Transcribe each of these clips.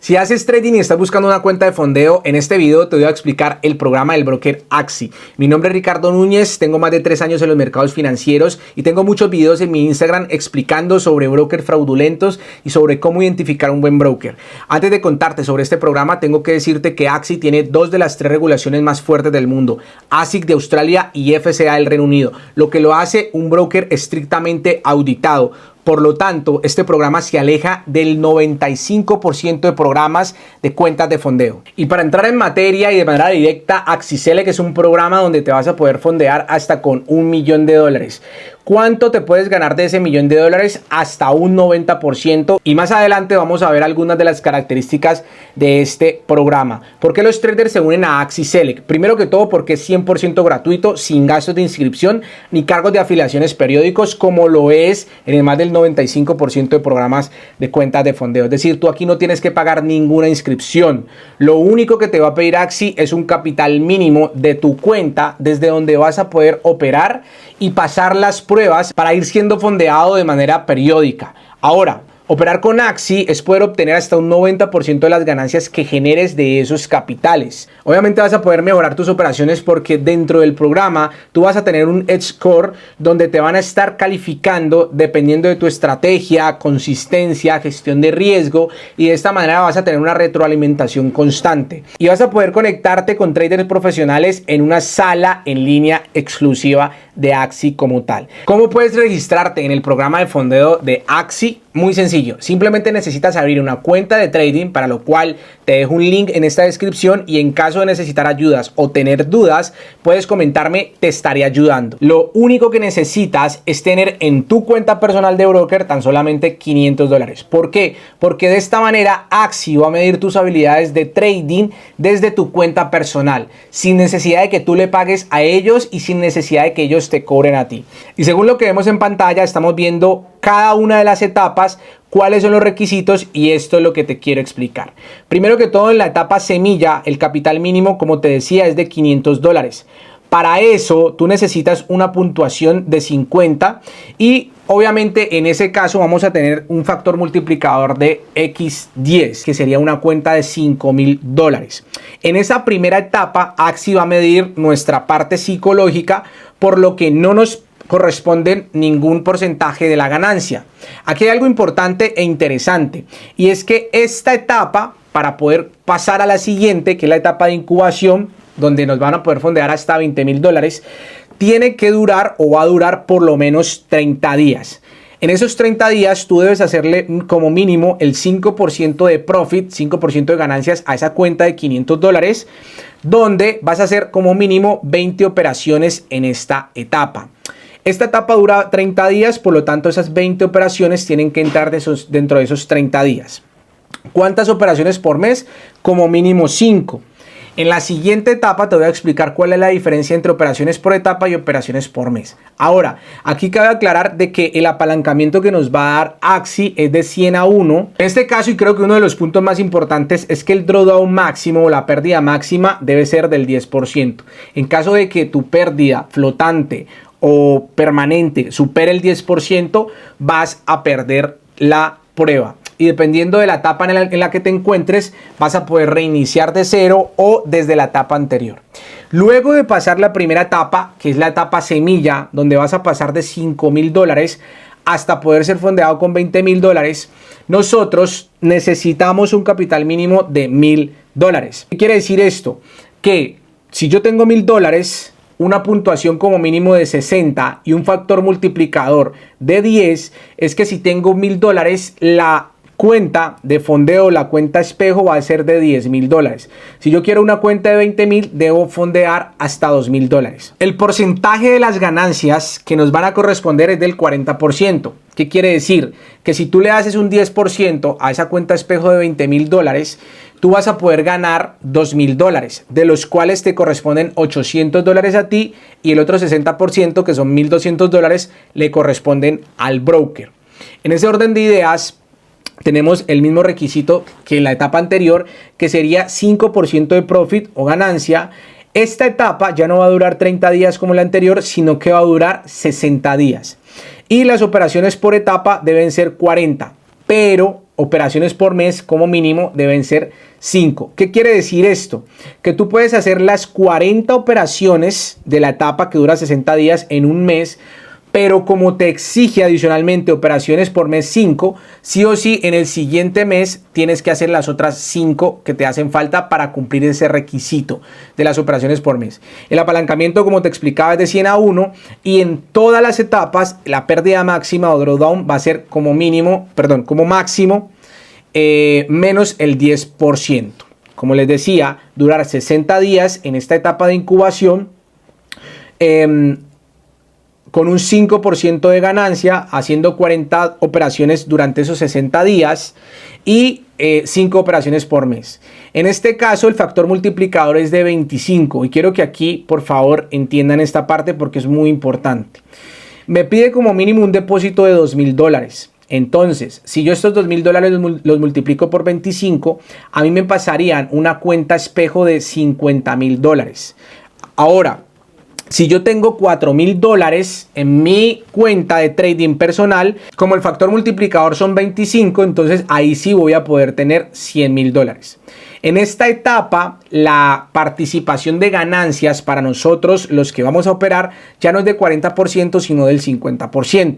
Si haces trading y estás buscando una cuenta de fondeo, en este video te voy a explicar el programa del broker Axi. Mi nombre es Ricardo Núñez, tengo más de 3 años en los mercados financieros y tengo muchos videos en mi Instagram explicando sobre brokers fraudulentos y sobre cómo identificar un buen broker. Antes de contarte sobre este programa, tengo que decirte que Axi tiene 2 de las 3 regulaciones más fuertes del mundo, ASIC de Australia y FCA del Reino Unido, lo que lo hace un broker estrictamente auditado. Por lo tanto, este programa se aleja del 95% de programas de cuentas de fondeo. Y para entrar en materia y de manera directa, AxiSelect es un programa donde te vas a poder fondear hasta con $1 millón. ¿Cuánto te puedes ganar de ese $1 millón? Hasta un 90%. Y más adelante vamos a ver algunas de las características de este programa. ¿Por qué los traders se unen a AxiSelect? Primero que todo porque es 100% gratuito, sin gastos de inscripción ni cargos de afiliaciones periódicos, como lo es en el más del 95% de programas de cuentas de fondeo. Es decir, tú aquí no tienes que pagar ninguna inscripción. Lo único que te va a pedir Axi es un capital mínimo de tu cuenta desde donde vas a poder operar y pasar las pruebas para ir siendo fondeado de manera periódica. Ahora, operar con Axi es poder obtener hasta un 90% de las ganancias que generes de esos capitales. Obviamente vas a poder mejorar tus operaciones porque dentro del programa tú vas a tener un Edge Score donde te van a estar calificando dependiendo de tu estrategia, consistencia, gestión de riesgo, y de esta manera vas a tener una retroalimentación constante. Y vas a poder conectarte con traders profesionales en una sala en línea exclusiva de Axi como tal. ¿Cómo puedes registrarte en el programa de fondeo de Axi? Muy sencillo, simplemente necesitas abrir una cuenta de trading, para lo cual te dejo un link en esta descripción, y en caso de necesitar ayudas o tener dudas, puedes comentarme, te estaré ayudando. Lo único que necesitas es tener en tu cuenta personal de broker tan solamente $500. ¿Por qué? Porque de esta manera Axi va a medir tus habilidades de trading desde tu cuenta personal, sin necesidad de que tú le pagues a ellos y sin necesidad de que ellos te cobren a ti. Y según lo que vemos en pantalla, estamos viendo cada una de las etapas, cuáles son los requisitos, y esto es lo que te quiero explicar. Primero que todo, en la etapa semilla, el capital mínimo, como te decía, es de $500. Para eso tú necesitas una puntuación de 50 y obviamente en ese caso vamos a tener un factor multiplicador de X10, que sería una cuenta de $5,000. En esa primera etapa, Axi va a medir nuestra parte psicológica, por lo que no nos corresponden ningún porcentaje de la ganancia. Aquí hay algo importante e interesante, y es que esta etapa, para poder pasar a la siguiente, que es la etapa de incubación, donde nos van a poder fondear hasta $20,000, tiene que durar o va a durar por lo menos 30 días. En esos 30 días tú debes hacerle como mínimo el 5% de profit, 5% de ganancias a esa cuenta de $500, donde vas a hacer como mínimo 20 operaciones en esta etapa. Esta etapa dura 30 días, por lo tanto esas 20 operaciones tienen que entrar dentro de esos 30 días. ¿Cuántas operaciones por mes? Como mínimo 5. En la siguiente etapa te voy a explicar cuál es la diferencia entre operaciones por etapa y operaciones por mes. Ahora, aquí cabe aclarar de que el apalancamiento que nos va a dar Axi es de 100 a 1. En este caso, y creo que uno de los puntos más importantes, es que el drawdown máximo o la pérdida máxima debe ser del 10%. En caso de que tu pérdida flotante o permanente supere el 10%, vas a perder la prueba. Y dependiendo de la etapa en la que te encuentres, vas a poder reiniciar de cero o desde la etapa anterior. Luego de pasar la primera etapa, que es la etapa semilla, donde vas a pasar de $5,000 hasta poder ser fondeado con $20,000, nosotros necesitamos un capital mínimo de $1,000. ¿Qué quiere decir esto? Que si yo tengo $1,000, una puntuación como mínimo de 60 y un factor multiplicador de 10, es que si tengo $1,000, la cuenta de fondeo, la cuenta espejo, va a ser de $10,000. Si yo quiero una cuenta de 20,000, debo fondear hasta $2,000. El porcentaje de las ganancias que nos van a corresponder es del 40%. ¿Qué quiere decir? Que si tú le haces un 10% a esa cuenta espejo de $20,000, tú vas a poder ganar $2,000, de los cuales te corresponden $800 a ti, y el otro 60%, que son $1,200, le corresponden al broker. En ese orden de ideas, tenemos el mismo requisito que en la etapa anterior, que sería 5% de profit o ganancia. Esta etapa ya no va a durar 30 días como la anterior, sino que va a durar 60 días. Y las operaciones por etapa deben ser 40. Pero operaciones por mes como mínimo deben ser 5. ¿Qué quiere decir esto? Que tú puedes hacer las 40 operaciones de la etapa que dura 60 días en un mes, pero como te exige adicionalmente operaciones por mes 5, sí o sí en el siguiente mes tienes que hacer las otras 5 que te hacen falta para cumplir ese requisito de las operaciones por mes. El apalancamiento, como te explicaba, es de 100 a 1 y en todas las etapas la pérdida máxima o drawdown va a ser como máximo menos el 10%. Como les decía, durar 60 días en esta etapa de incubación con un 5% de ganancia, haciendo 40 operaciones durante esos 60 días y 5 operaciones por mes. En este caso, el factor multiplicador es de 25 y quiero que aquí, por favor, entiendan esta parte porque es muy importante. Me pide como mínimo un depósito de $2,000. Entonces, si yo estos $2,000 los multiplico por 25, a mí me pasarían una cuenta espejo de $50,000. Ahora, si yo tengo $4,000 en mi cuenta de trading personal, como el factor multiplicador son 25, entonces ahí sí voy a poder tener $100,000. En esta etapa, la participación de ganancias para nosotros, los que vamos a operar, ya no es de 40%, sino del 50%.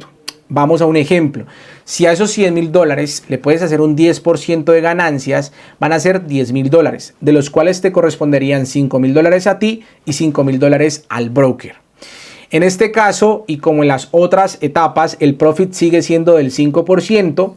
Vamos a un ejemplo. Si a esos $100,000 le puedes hacer un 10% de ganancias, van a ser $10,000, de los cuales te corresponderían $5,000 a ti y $5,000 al broker. En este caso, y como en las otras etapas, el profit sigue siendo del 5%.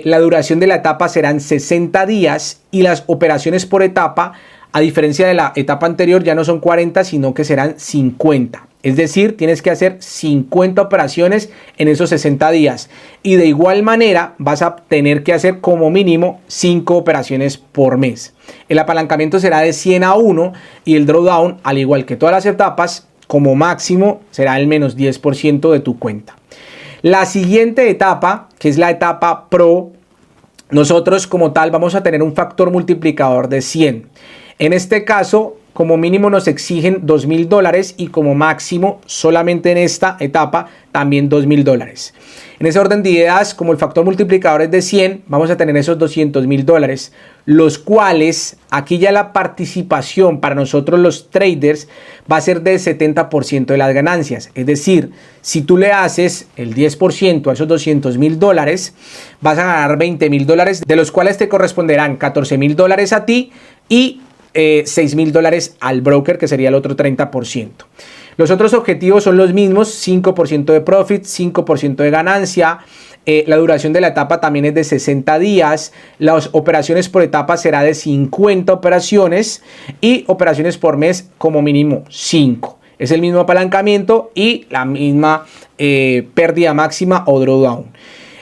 La duración de la etapa serán 60 días y las operaciones por etapa, a diferencia de la etapa anterior, ya no son 40, sino que serán 50. Es decir, tienes que hacer 50 operaciones en esos 60 días. Y de igual manera vas a tener que hacer como mínimo 5 operaciones por mes. El apalancamiento será de 100 a 1 y el drawdown, al igual que todas las etapas, como máximo será el menos 10% de tu cuenta. La siguiente etapa, que es la etapa Pro, nosotros como tal vamos a tener un factor multiplicador de 100. En este caso, como mínimo nos exigen $2,000 y como máximo, solamente en esta etapa, también $2,000. En ese orden de ideas, como el factor multiplicador es de 100, vamos a tener esos $200,000, los cuales aquí ya la participación para nosotros los traders va a ser del 70% de las ganancias. Es decir, si tú le haces el 10% a esos $200,000, vas a ganar $20,000, de los cuales te corresponderán $14,000 a ti y $6,000 al broker, que sería el otro 30%. Los otros objetivos son los mismos: 5% de profit, 5% de ganancia. La duración de la etapa también es de 60 días. Las operaciones por etapa será de 50 operaciones y operaciones por mes como mínimo 5. Es el mismo apalancamiento y la misma pérdida máxima o drawdown.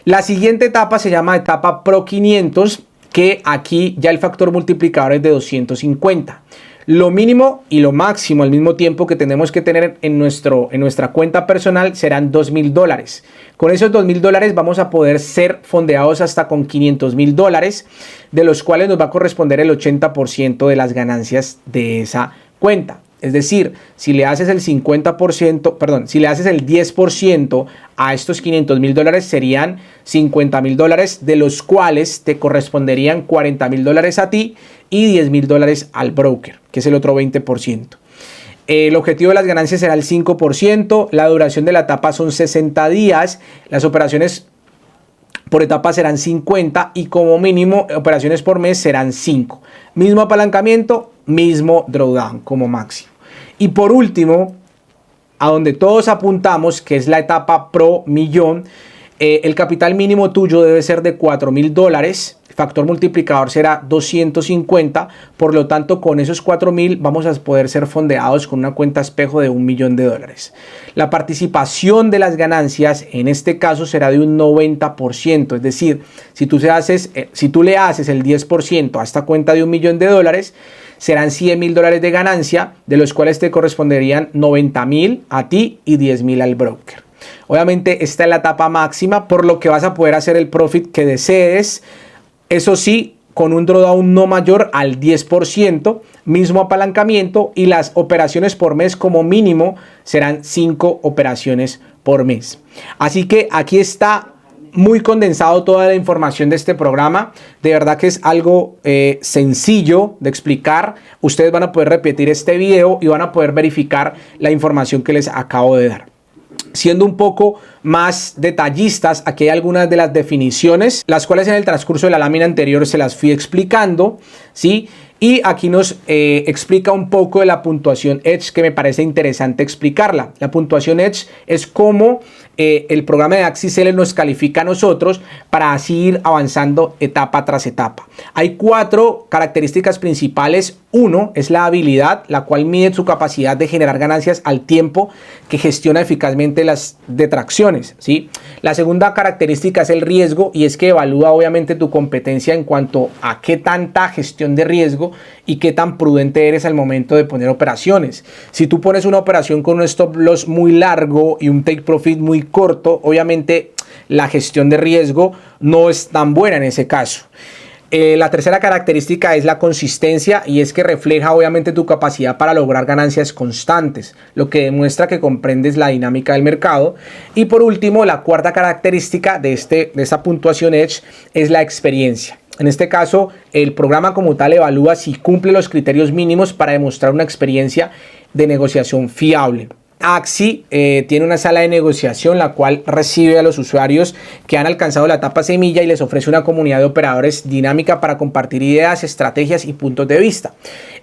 La siguiente etapa se llama etapa Pro 500, que aquí ya el factor multiplicador es de 250. Lo mínimo y lo máximo al mismo tiempo que tenemos que tener en nuestra cuenta personal serán $2,000. Con esos $2,000 vamos a poder ser fondeados hasta con $500,000, de los cuales nos va a corresponder el 80% de las ganancias de esa cuenta. Es decir, si le haces el 50%, si le haces el 10% a estos $500,000 serían $50,000, de los cuales te corresponderían $40,000 a ti y $10,000 al broker, que es el otro 20%. El objetivo de las ganancias será el 5%, la duración de la etapa son 60 días, las operaciones por etapa serán 50 y como mínimo operaciones por mes serán 5. Mismo apalancamiento, mismo drawdown como máximo. Y por último, a donde todos apuntamos, que es la etapa Pro Millón, el capital mínimo tuyo debe ser de $4,000. El factor multiplicador será 250. Por lo tanto, con esos 4,000 vamos a poder ser fondeados con una cuenta espejo de $1,000,000. La participación de las ganancias en este caso será de un 90%. Es decir, si tú le haces el 10% a esta cuenta de $1,000,000, serán $100,000 de ganancia, de los cuales te corresponderían 90,000 a ti y 10,000 al broker. Obviamente esta es la etapa máxima, por lo que vas a poder hacer el profit que desees. Eso sí, con un drawdown no mayor al 10%, mismo apalancamiento, y las operaciones por mes como mínimo serán 5 operaciones por mes. Así que aquí está muy condensado toda la información de este programa. De verdad que es algo sencillo de explicar. Ustedes van a poder repetir este video y van a poder verificar la información que les acabo de dar. Siendo un poco más detallistas, aquí hay algunas de las definiciones, las cuales en el transcurso de la lámina anterior se las fui explicando, ¿sí? Y aquí nos explica un poco de la puntuación Edge, que me parece interesante explicarla. La puntuación Edge es cómo el programa de Axicel nos califica a nosotros para así ir avanzando etapa tras etapa. Hay 4 características principales. Uno es la habilidad, la cual mide su capacidad de generar ganancias al tiempo que gestiona eficazmente las detracciones, ¿sí? La segunda característica es el riesgo, y es que evalúa obviamente tu competencia en cuanto a qué tanta gestión de riesgo y qué tan prudente eres al momento de poner operaciones. Si tú pones una operación con un stop loss muy largo y un take profit muy corto, obviamente la gestión de riesgo no es tan buena en ese caso. La tercera característica es la consistencia, y es que refleja obviamente tu capacidad para lograr ganancias constantes, lo que demuestra que comprendes la dinámica del mercado. Y por último, la cuarta característica de esta puntuación Edge es la experiencia. En este caso, el programa como tal evalúa si cumple los criterios mínimos para demostrar una experiencia de negociación fiable. Axi tiene una sala de negociación, la cual recibe a los usuarios que han alcanzado la etapa semilla y les ofrece una comunidad de operadores dinámica para compartir ideas, estrategias y puntos de vista.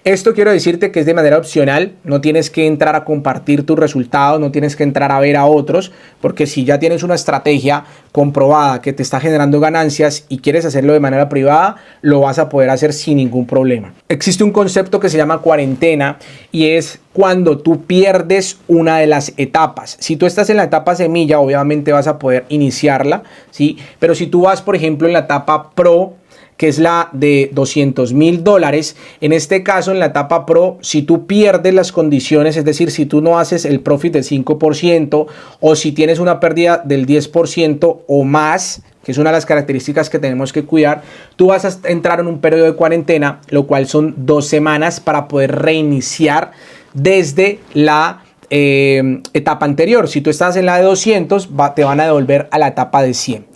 Esto quiero decirte que es de manera opcional, no tienes que entrar a compartir tus resultados, no tienes que entrar a ver a otros, porque si ya tienes una estrategia comprobada que te está generando ganancias y quieres hacerlo de manera privada, lo vas a poder hacer sin ningún problema. Existe un concepto que se llama cuarentena, y es cuando tú pierdes una de las etapas. Si tú estás en la etapa semilla, obviamente vas a poder iniciarla, ¿sí? Pero si tú vas, por ejemplo, en la etapa Pro, que es la de $200,000, en este caso, en la etapa Pro, si tú pierdes las condiciones, es decir, si tú no haces el profit del 5% o si tienes una pérdida del 10% o más, que es una de las características que tenemos que cuidar, tú vas a entrar en un periodo de cuarentena, lo cual son 2 semanas para poder reiniciar desde la etapa anterior. Si tú estás en la de 200, te van a devolver a la etapa de 100.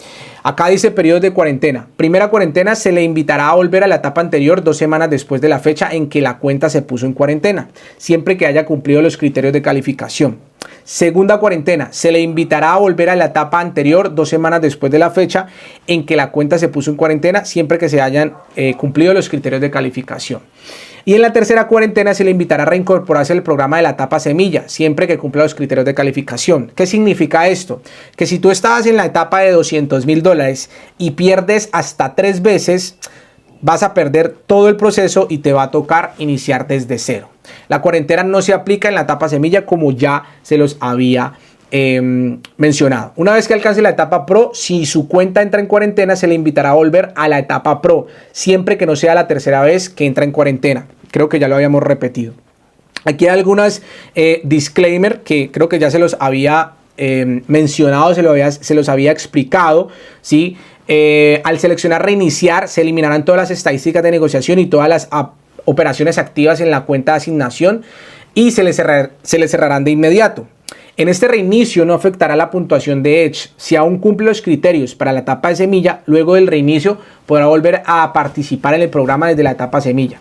Acá dice periodos de cuarentena. Primera cuarentena, se le invitará a volver a la etapa anterior 2 semanas después de la fecha en que la cuenta se puso en cuarentena, siempre que haya cumplido los criterios de calificación. Segunda cuarentena, se le invitará a volver a la etapa anterior 2 semanas después de la fecha en que la cuenta se puso en cuarentena, siempre que se hayan cumplido los criterios de calificación. Y en la tercera cuarentena se le invitará a reincorporarse al programa de la etapa semilla, siempre que cumpla los criterios de calificación. ¿Qué significa esto? Que si tú estabas en la etapa de $200,000 y pierdes hasta 3 veces, vas a perder todo el proceso y te va a tocar iniciar desde cero. La cuarentena no se aplica en la etapa semilla, como ya se los había mencionado. Una vez que alcance la etapa Pro, si su cuenta entra en cuarentena, se le invitará a volver a la etapa Pro, siempre que no sea la tercera vez que entra en cuarentena. Creo que ya lo habíamos repetido. Aquí hay algunas disclaimer que creo que ya se los había mencionado, se los había explicado, ¿sí? Al seleccionar reiniciar, se eliminarán todas las estadísticas de negociación y todas las operaciones activas en la cuenta de asignación, y se le cerrarán de inmediato. En este reinicio no afectará la puntuación de Edge. Si aún cumple los criterios para la etapa de semilla, luego del reinicio podrá volver a participar en el programa desde la etapa semilla.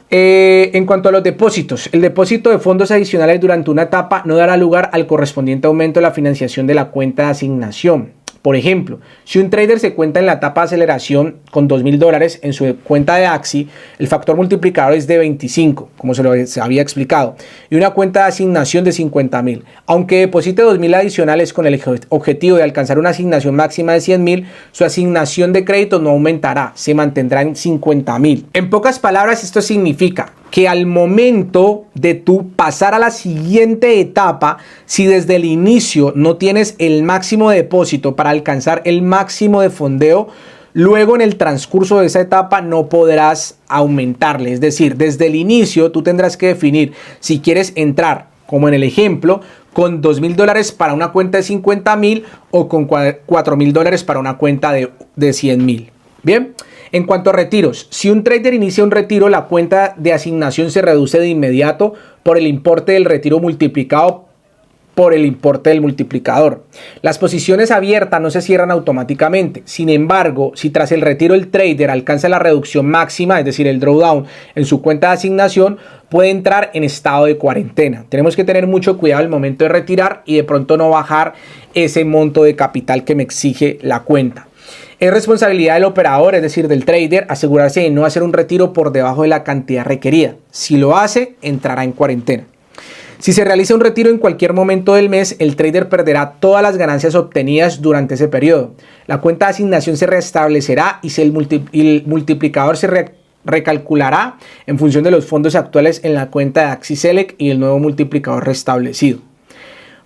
En cuanto a los depósitos, el depósito de fondos adicionales durante una etapa no dará lugar al correspondiente aumento de la financiación de la cuenta de asignación. Por ejemplo, si un trader se cuenta en la etapa de aceleración con $2,000 en su cuenta de Axi, el factor multiplicador es de 25, como se había explicado, y una cuenta de asignación de 50,000. Aunque deposite 2,000 adicionales con el objetivo de alcanzar una asignación máxima de 100,000, su asignación de crédito no aumentará, se mantendrá en 50,000. En pocas palabras, esto significa que al momento de tú pasar a la siguiente etapa, si desde el inicio no tienes el máximo de depósito para alcanzar el máximo de fondeo, luego en el transcurso de esa etapa no podrás aumentarle. Es decir, desde el inicio tú tendrás que definir si quieres entrar, como en el ejemplo, con $2,000 para una cuenta de 50,000 o con $4,000 para una cuenta de 100,000. Bien. En cuanto a retiros, si un trader inicia un retiro, la cuenta de asignación se reduce de inmediato por el importe del retiro multiplicado por el importe del multiplicador. Las posiciones abiertas no se cierran automáticamente. Sin embargo, si tras el retiro el trader alcanza la reducción máxima, es decir, el drawdown en su cuenta de asignación, puede entrar en estado de cuarentena. Tenemos que tener mucho cuidado al momento de retirar y de pronto no bajar ese monto de capital que me exige la cuenta. Es responsabilidad del operador, es decir, del trader, asegurarse de no hacer un retiro por debajo de la cantidad requerida. Si lo hace, entrará en cuarentena. Si se realiza un retiro en cualquier momento del mes, el trader perderá todas las ganancias obtenidas durante ese periodo. La cuenta de asignación se restablecerá y el multiplicador se recalculará en función de los fondos actuales en la cuenta de AxiSelect y el nuevo multiplicador restablecido.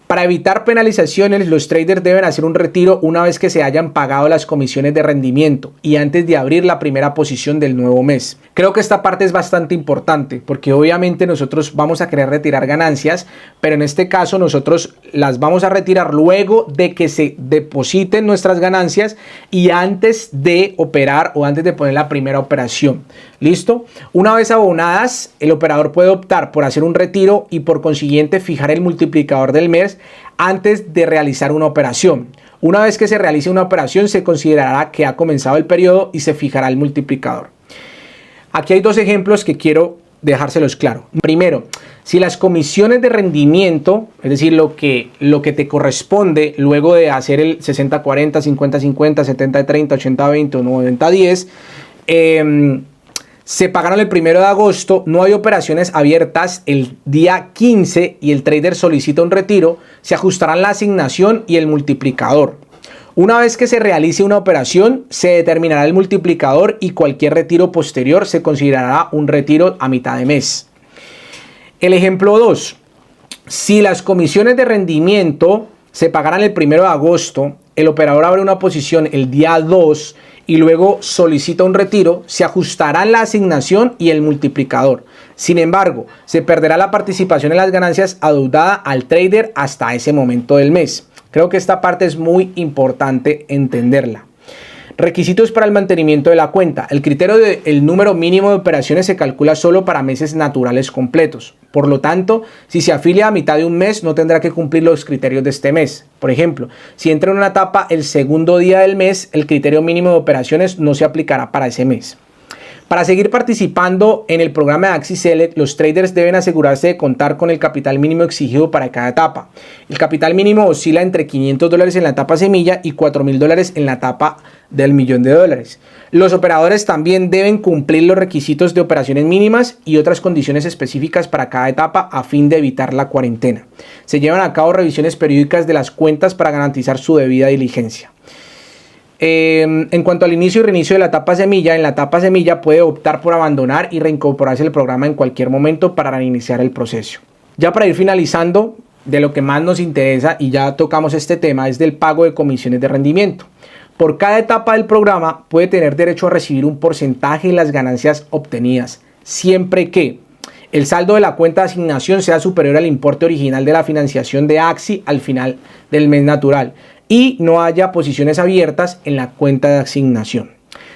Para evitar penalizaciones, los traders deben hacer un retiro una vez que se hayan pagado las comisiones de rendimiento y antes de abrir la primera posición del nuevo mes. Creo que esta parte es bastante importante porque obviamente nosotros vamos a querer retirar ganancias, pero en este caso nosotros las vamos a retirar luego de que se depositen nuestras ganancias y antes de operar o antes de poner la primera operación. ¿Listo? Una vez abonadas, el operador puede optar por hacer un retiro y por consiguiente fijar el multiplicador del mes antes de realizar una operación. Una vez que se realice una operación, se considerará que ha comenzado el periodo y se fijará el multiplicador. Aquí hay dos ejemplos que quiero dejárselos claro. Primero, si las comisiones de rendimiento, es decir, lo que te corresponde luego de hacer el 60-40, 50-50, 70-30, 80-20 o 90-10, se pagaron el 1 de agosto, no hay operaciones abiertas el día 15 y el trader solicita un retiro, se ajustarán la asignación y el multiplicador. Una vez que se realice una operación, se determinará el multiplicador y cualquier retiro posterior se considerará un retiro a mitad de mes. El ejemplo 2. Si las comisiones de rendimiento se pagarán el 1 de agosto, el operador abre una posición el día 2 y luego solicita un retiro, se ajustará la asignación y el multiplicador. Sin embargo, se perderá la participación en las ganancias adeudada al trader hasta ese momento del mes. Creo que esta parte es muy importante entenderla. Requisitos para el mantenimiento de la cuenta. El criterio del número mínimo de operaciones se calcula solo para meses naturales completos. Por lo tanto, si se afilia a mitad de un mes, no tendrá que cumplir los criterios de este mes. Por ejemplo, si entra en una etapa el segundo día del mes, el criterio mínimo de operaciones no se aplicará para ese mes. Para seguir participando en el programa de AxiSelect, los traders deben asegurarse de contar con el capital mínimo exigido para cada etapa. El capital mínimo oscila entre $500 en la etapa semilla y $4,000 en la etapa del $1.000.000. Los operadores también deben cumplir los requisitos de operaciones mínimas y otras condiciones específicas para cada etapa a fin de evitar la cuarentena. Se llevan a cabo revisiones periódicas de las cuentas para garantizar su debida diligencia. En cuanto al inicio y reinicio de la etapa semilla, en la etapa semilla puede optar por abandonar y reincorporarse al programa en cualquier momento para reiniciar el proceso. Ya para ir finalizando, de lo que más nos interesa y ya tocamos este tema es del pago de comisiones de rendimiento. Por cada etapa del programa puede tener derecho a recibir un porcentaje de las ganancias obtenidas, siempre que el saldo de la cuenta de asignación sea superior al importe original de la financiación de Axi al final del mes natural y no haya posiciones abiertas en la cuenta de asignación.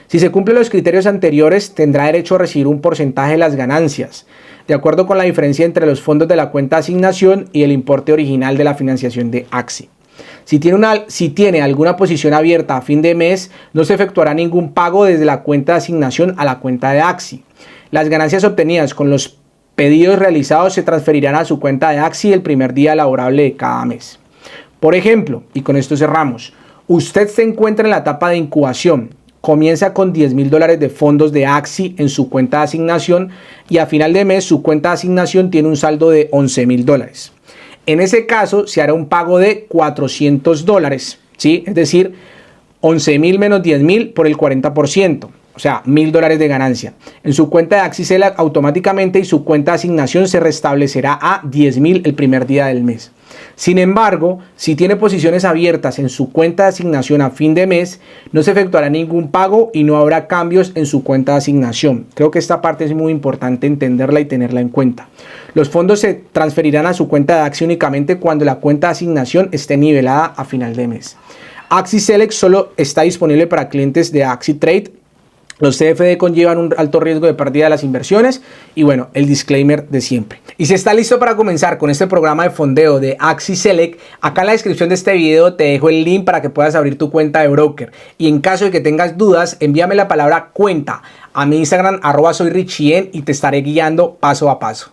Si se cumplen los criterios anteriores, tendrá derecho a recibir un porcentaje de las ganancias, de acuerdo con la diferencia entre los fondos de la cuenta de asignación y el importe original de la financiación de Axi. Si tiene alguna posición abierta a fin de mes, no se efectuará ningún pago desde la cuenta de asignación a la cuenta de Axi. Las ganancias obtenidas con los pedidos realizados se transferirán a su cuenta de Axi el primer día laborable de cada mes. Por ejemplo, y con esto cerramos, usted se encuentra en la etapa de incubación, comienza con $10,000 de fondos de Axi en su cuenta de asignación y a final de mes su cuenta de asignación tiene un saldo de $11,000. En ese caso se hará un pago de $400, ¿sí? Es decir, 11,000 menos 10,000 por el 40%. O sea, $1,000 de ganancia. En su cuenta de AxiSelect automáticamente y su cuenta de asignación se restablecerá a 10,000 el primer día del mes. Sin embargo, si tiene posiciones abiertas en su cuenta de asignación a fin de mes, no se efectuará ningún pago y no habrá cambios en su cuenta de asignación. Creo que esta parte es muy importante entenderla y tenerla en cuenta. Los fondos se transferirán a su cuenta de Axi únicamente cuando la cuenta de asignación esté nivelada a final de mes. AxiSelect solo está disponible para clientes de AxiTrade. Los CFD conllevan un alto riesgo de pérdida de las inversiones y bueno, el disclaimer de siempre. Y si estás listo para comenzar con este programa de fondeo de Axi Select, acá en la descripción de este video te dejo el link para que puedas abrir tu cuenta de broker. Y en caso de que tengas dudas, envíame la palabra cuenta a mi Instagram @soyrichien y te estaré guiando paso a paso.